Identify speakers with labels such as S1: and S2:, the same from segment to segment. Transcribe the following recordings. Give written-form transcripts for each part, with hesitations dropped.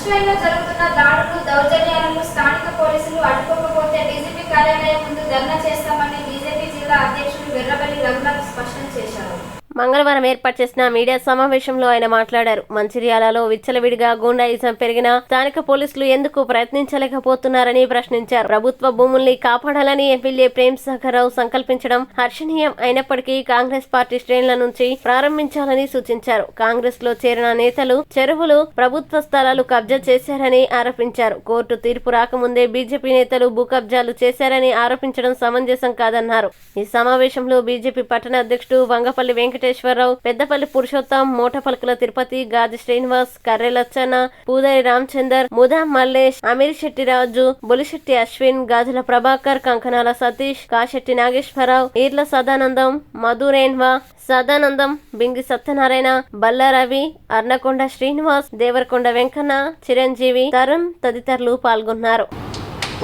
S1: సచివాలయంలో జరుగుతున్న దాడులు దౌర్జన్యాలను స్థానిక పోలీసులు అడ్డుకోకపోతే డీజీపీ కార్యాలయం ముందు ధర్నా చేస్తామని బీజేపీ జిల్లా అధ్యక్షుడు వెర్రబెల్లి రఘునాథ్ స్పష్టం చేశారు.
S2: మంగళవారం ఏర్పాటు చేసిన మీడియా సమావేశంలో ఆయన మాట్లాడారు. మంచిర్యాలలో విచ్చలవిడిగా గూండాయిజం పెరిగినా స్థానిక పోలీసులు ఎందుకు ప్రయత్నించలేకపోతున్నారని ప్రశ్నించారు. ప్రభుత్వ భూముల్ని కాపాడాలని ఎమ్మెల్యే ప్రేమ్ సాగర్ రావు సంకల్పించడం హర్షణీయం అయినప్పటికీ కాంగ్రెస్ పార్టీ శ్రేణుల నుంచి ప్రారంభించాలని సూచించారు. కాంగ్రెస్ లో చేరిన నేతలు చెరువులు, ప్రభుత్వ స్థలాలు కబ్జా చేశారని ఆరోపించారు. కోర్టు తీర్పు రాకముందే బీజేపీ నేతలు భూ కబ్జాలు చేశారని ఆరోపించడం సమంజసం కాదన్నారు. ఈ సమావేశంలో బీజేపీ పట్టణ అధ్యక్షుడు వంగపల్లి వెంకటేశ్వరరావు, పెద్దపల్లి పురుషోత్తం, మోటపల్కుల తిరుపతి, గాది శ్రీనివాస్, కర్రె లచ్చన్న, పూదరి రామచందర్, ముదా మల్లేష్, అమీర్ శెట్టి రాజు, బొలిశెట్టి అశ్విన్, గాజుల ప్రభాకర్, కంకనాల సతీష్, కాశెట్టి నాగేశ్వరరావు, ఈర్ల సదానందం, మధురేన్వా సదానందం, బింగి సత్యనారాయణ, బల్లారవి, అర్నకొండ శ్రీనివాస్, దేవరకొండ వెంకన్న, చిరంజీవి, తరుణ్ తదితరులు పాల్గొన్నారు.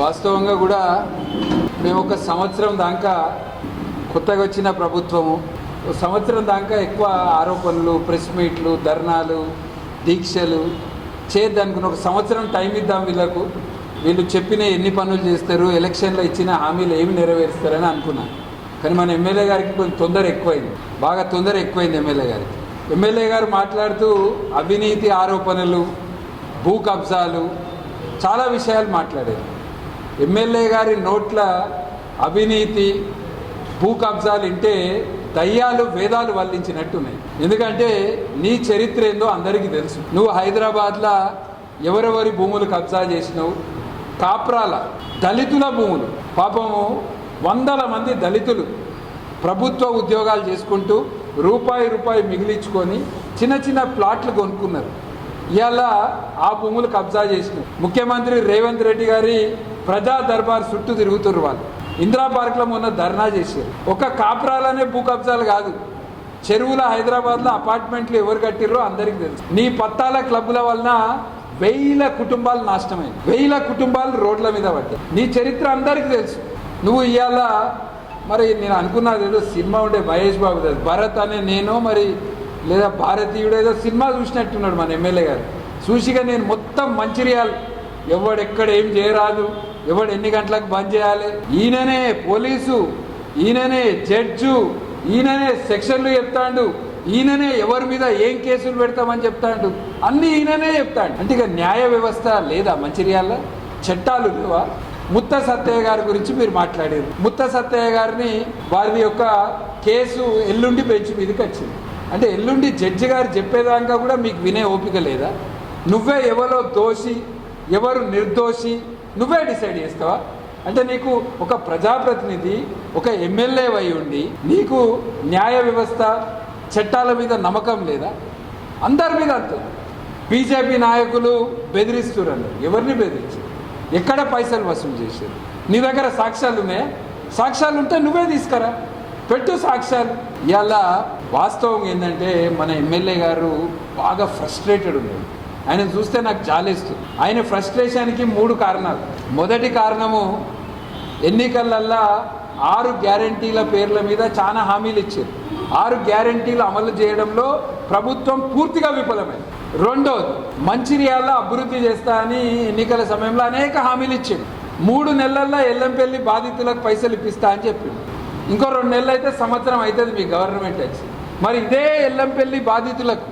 S3: వాస్తవంగా కూడా మేము ఒక సంవత్సరం దాకా కొత్తగా వచ్చిన ప్రభుత్వము, సంవత్సరం దాకా ఎక్కువ ఆరోపణలు, ప్రెస్ మీట్లు, ధర్నాలు, దీక్షలు చేద్దనుకున్న ఒక సంవత్సరం టైం ఇద్దాం వీళ్ళకు, వీళ్ళు చెప్పిన ఎన్ని పనులు చేస్తారు, ఎలక్షన్లో ఇచ్చిన హామీలు ఏమి నెరవేరుస్తారని అనుకున్నాను. కానీ మన ఎమ్మెల్యే గారికి కొంచెం తొందర ఎక్కువైంది, బాగా తొందర ఎక్కువైంది ఎమ్మెల్యే గారికి. ఎమ్మెల్యే గారు మాట్లాడుతూ అవినీతి ఆరోపణలు, భూ కబ్జాలు, చాలా విషయాలు మాట్లాడారు. ఎమ్మెల్యే గారి నోట్ల అవినీతి, భూ కబ్జాలు వింటే దయ్యాలు వేదాలు వల్లించినట్టున్నాయి. ఎందుకంటే నీ చరిత్ర ఏందో అందరికీ తెలుసు. నువ్వు హైదరాబాద్లో ఎవరెవరి భూములు కబ్జా చేసినావు, కాప్రాల దళితుల భూములు, పాపము వందల మంది దళితులు ప్రభుత్వ ఉద్యోగాలు చేసుకుంటూ రూపాయి మిగిలించుకొని చిన్న చిన్న ప్లాట్లు కొనుక్కున్నారు. ఇవాళ ఆ భూములు కబ్జా చేసినావు. ముఖ్యమంత్రి రేవంత్ రెడ్డి గారి ప్రజా దర్బార్ చుట్టూ తిరుగుతున్నారు వాళ్ళు. ఇందిరా పార్క్లో మొన్న ధర్నా చేశారు. ఒక కాపురాలనే భూ కబ్జాలు కాదు, చెరువుల హైదరాబాద్లో అపార్ట్మెంట్లు ఎవరు కట్టిర్రో అందరికీ తెలుసు. నీ పత్తాల క్లబ్ల వలన 1000 కుటుంబాలు నాశనమైంది, 1000 కుటుంబాలు రోడ్ల మీద పడ్డాయి. నీ చరిత్ర అందరికీ తెలుసు. నువ్వు ఇవాళ మరి నేను అనుకున్నది ఏదో సినిమా ఉండే మహేష్ బాబు భరత్ అనే నేను మరి లేదా భారతీయుడు ఏదో సినిమా చూసినట్టున్నాడు మన ఎమ్మెల్యే గారు. చూసిగా నేను మొత్తం మంచిర్యాల ఎవడెక్కడ ఏం చేయరాదు, ఎవడు ఎన్ని గంటలకు బంద్ చేయాలి, ఈయననే పోలీసు, ఈయననే జడ్జు, ఈయననే సెక్షన్లు చెప్తాడు, ఈయననే ఎవరి మీద ఏం కేసులు పెడతామని చెప్తాడు, అన్నీ ఈయననే చెప్తాడు. అంటే ఇక న్యాయ వ్యవస్థ లేదా మంచిర్యాల? చట్టాలు లేవా? ముత్త సత్తయ్య గారి గురించి మీరు మాట్లాడారు. ముత్త సత్తయ్య గారిని వారి యొక్క కేసు ఎల్లుండి బెంచ్ మీదకి వచ్చింది. అంటే ఎల్లుండి జడ్జి గారు చెప్పేదాకా కూడా మీకు వినే ఓపిక లేదా? నువ్వే ఎవరో దోషి, ఎవరు నిర్దోషి నువ్వే డిసైడ్ చేస్తావా? అంటే నీకు ఒక ప్రజాప్రతినిధి, ఒక ఎమ్మెల్యే అయి ఉండి నీకు న్యాయ వ్యవస్థ, చట్టాల మీద నమ్మకం లేదా? అందరి మీద అంతే. బీజేపీ నాయకులు బెదిరిస్తున్నారు. ఎవరిని బెదిరించారు? ఎక్కడ పైసలు వసూలు చేశారు? నీ దగ్గర సాక్ష్యాలు ఉన్నాయా? సాక్ష్యాలు ఉంటే నువ్వే తీసుకురా, పెట్టు సాక్ష్యాలు. ఇవాళ వాస్తవం ఏంటంటే మన ఎమ్మెల్యే గారు బాగా ఫ్రస్ట్రేటెడ్ ఉన్నారు. ఆయన చూస్తే నాకు జాలేస్తుంది. ఆయన ఫ్రస్ట్రేషన్కి 3 కారణాలు. మొదటి కారణము, ఎన్నికలల్లో 6 గ్యారంటీల పేర్ల మీద చాలా హామీలు ఇచ్చారు. 6 గ్యారంటీలు అమలు చేయడంలో ప్రభుత్వం పూర్తిగా విఫలమైంది. రెండోది, మంచిర్యాల అభివృద్ధి చేస్తా అని ఎన్నికల సమయంలో అనేక హామీలు ఇచ్చాడు. 3 నెలల్లో ఎల్లంపల్లి బాధితులకు పైసలు ఇప్పిస్తా అని చెప్పిండు. ఇంకో 2 నెలలు అయితే సంవత్సరం అవుతుంది మీ గవర్నమెంట్ వచ్చి. మరి ఇదే ఎల్లంపల్లి బాధితులకు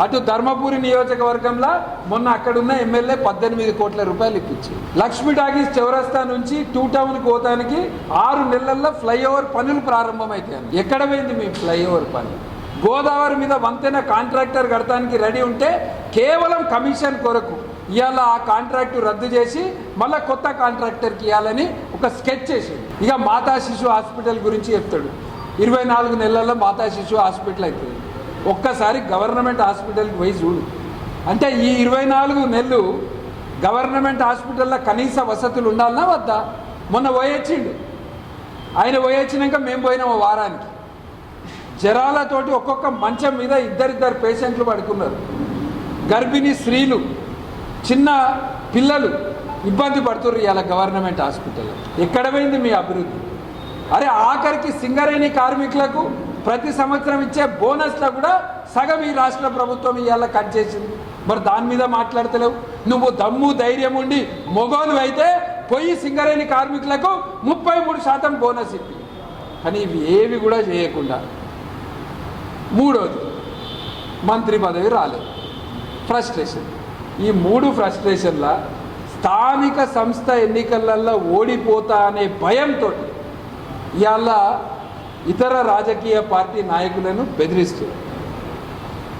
S3: అటు ధర్మపురి నియోజకవర్గంలో మొన్న అక్కడున్న ఎమ్మెల్యే 18 కోట్ల రూపాయలు ఇప్పించారు. లక్ష్మీ టాకీస్ చౌరస్తా నుంచి 2 టౌన్కి పోతానికి 6 నెలల్లో ఫ్లైఓవర్ పనులు ప్రారంభమవుతాయి. ఎక్కడ పోయింది మీ ఫ్లైఓవర్ పని? గోదావరి మీద వంతెన కాంట్రాక్టర్ కడతానికి రెడీ ఉంటే కేవలం కమిషన్ కొరకు ఇవాళ ఆ కాంట్రాక్టు రద్దు చేసి మళ్ళీ కొత్త కాంట్రాక్టర్కి ఇవ్వాలని ఒక స్కెచ్ చేసి ఇక మాతా శిశు హాస్పిటల్ గురించి చెప్తాడు. 24 నెలల్లో మాతా శిశు హాస్పిటల్ అవుతుంది. ఒక్కసారి గవర్నమెంట్ హాస్పిటల్కి పోయి చూడు. అంటే ఈ 24 నెలలు గవర్నమెంట్ హాస్పిటల్లో కనీస వసతులు ఉండాలన్నా వద్దా? మొన్న పోయొచ్చిండు ఆయన. పోయొచ్చినాక మేము పోయినాము వారానికి. జ్వరాలతోటి ఒక్కొక్క మంచం మీద 2 పేషెంట్లు పడుకున్నారు. గర్భిణీ స్త్రీలు, చిన్న పిల్లలు ఇబ్బంది పడుతున్నారు ఇవాళ గవర్నమెంట్ హాస్పిటల్లో. ఎక్కడ పోయింది మీ అభివృద్ధి? అరే ఆఖరికి సింగరేణి కార్మికులకు ప్రతి సంవత్సరం ఇచ్చే బోనస్లో కూడా సగం ఈ రాష్ట్ర ప్రభుత్వం ఇవాళ కట్ చేసింది. మరి దాని మీద మాట్లాడతలేవు. నువ్వు దమ్ము ధైర్యం ఉండి మొగోలు అయితే పోయి సింగరేణి కార్మికులకు 33% బోనస్ ఇప్పి, కానీ ఇవి ఏవి కూడా చేయకుండా మూడోది మంత్రి పదవి రాలేదు. ఫ్రస్ట్రేషన్. ఈ 3 ఫ్రస్ట్రేషన్ల స్థానిక సంస్థ ఎన్నికలలో ఓడిపోతా అనే భయంతో ఇవాళ ఇతర రాజకీయ పార్టీ నాయకులను బెదిరిస్తున్నారు.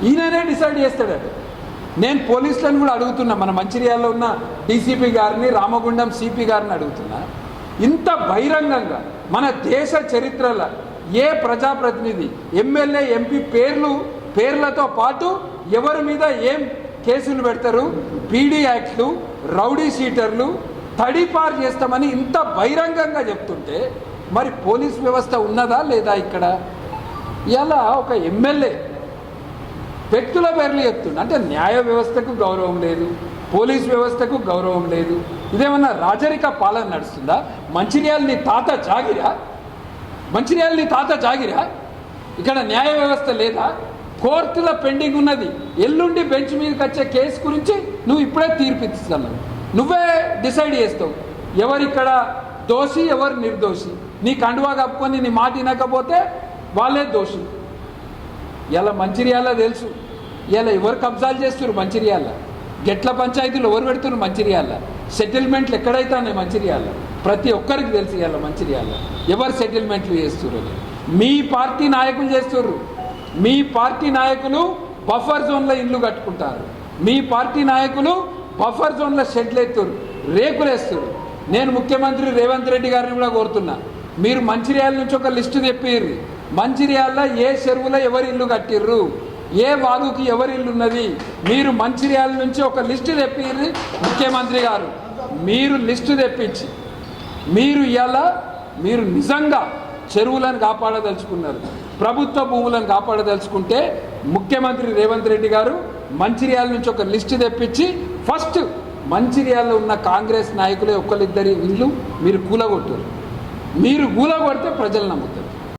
S3: ఈయననే డిసైడ్ చేస్తాడట. నేను పోలీసులను కూడా అడుగుతున్నా, మన మంచిర్యాలలో ఉన్న డీసీపీ గారిని, రామగుండం సిపి గారిని అడుగుతున్నా, ఇంత బహిరంగంగా మన దేశ చరిత్రలో ఏ ప్రజాప్రతినిధి, ఎమ్మెల్యే, ఎంపీ పేర్లతో పాటు ఎవరి మీద ఏం కేసులు పెడతారు, పీడీ యాక్ట్లు, రౌడీ షీటర్లు, తడిపారు చేస్తామని ఇంత బహిరంగంగా చెప్తుంటే మరి పోలీస్ వ్యవస్థ ఉన్నదా లేదా? ఇక్కడ ఇలా ఒక ఎమ్మెల్యే వ్యక్తుల పేర్లు చెప్తుండే, అంటే న్యాయ వ్యవస్థకు గౌరవం లేదు, పోలీస్ వ్యవస్థకు గౌరవం లేదు. ఇదేమన్నా రాజరిక పాలన నడుస్తుందా? మంచిర్యాల నీ తాత జాగిరా? మంచిర్యాల నీ తాత జాగిరా? ఇక్కడ న్యాయ వ్యవస్థ లేదా? కోర్టుల పెండింగ్ ఉన్నది. ఎల్లుండి బెంచ్ మీదకి వచ్చే కేసు గురించి నువ్వు ఇప్పుడే తీర్పిస్తున్నావు. నువ్వే డిసైడ్ చేస్తావు ఎవరిక్కడ దోషి, ఎవరు నిర్దోషి. నీ కండువా కప్పుకొని నీ మాట వినకపోతే వాళ్ళే దోషి. ఇలా మంచిర్యాల తెలుసు. ఇలా ఎవరు కబ్జాలు చేస్తున్నారు మంచిర్యాల? గెట్ల పంచాయతీలు ఎవరు పెడుతున్నారు మంచిర్యాల? సెటిల్మెంట్లు ఎక్కడైతే ఉన్నాయి మంచిర్యాల? ప్రతి ఒక్కరికి తెలుసు ఇలా మంచిర్యాల ఎవరు సెటిల్మెంట్లు చేస్తున్నారు. మీ పార్టీ నాయకులు చేస్తున్నారు. మీ పార్టీ నాయకులు బఫర్ జోన్లో ఇల్లు కట్టుకుంటారు. మీ పార్టీ నాయకులు బఫర్ జోన్లో షెడ్లు ఎత్తురు, రేకులు వేస్తారు. నేను ముఖ్యమంత్రి రేవంత్ రెడ్డి గారిని కూడా కోరుతున్నా, మీరు మంచిర్యాల నుంచి ఒక లిస్టు తెప్పిర్రు. మంచిర్యాలలో ఏ చెరువులో ఎవరి ఇల్లు కట్టిర్రు, ఏ వాగుకి ఎవరి ఇల్లు ఉన్నది, మీరు మంచిర్యాల నుంచి ఒక లిస్టు తెప్పిర్రు. ముఖ్యమంత్రి గారు మీరు లిస్టు తెప్పించి మీరు నిజంగా చెరువులను కాపాడదలుచుకున్నారు, ప్రభుత్వ భూములను కాపాడదలుచుకుంటే ముఖ్యమంత్రి రేవంత్ రెడ్డి గారు మంచిర్యాల నుంచి ఒక లిస్టు తెప్పించి ఫస్ట్ మంచిర్యాలలో ఉన్న కాంగ్రెస్ నాయకులే ఒకళ్ళిద్దరి ఇల్లు మీరు కూలగొట్టారు. మీరు కూలగొడితే ప్రజలు నమ్ముతారు.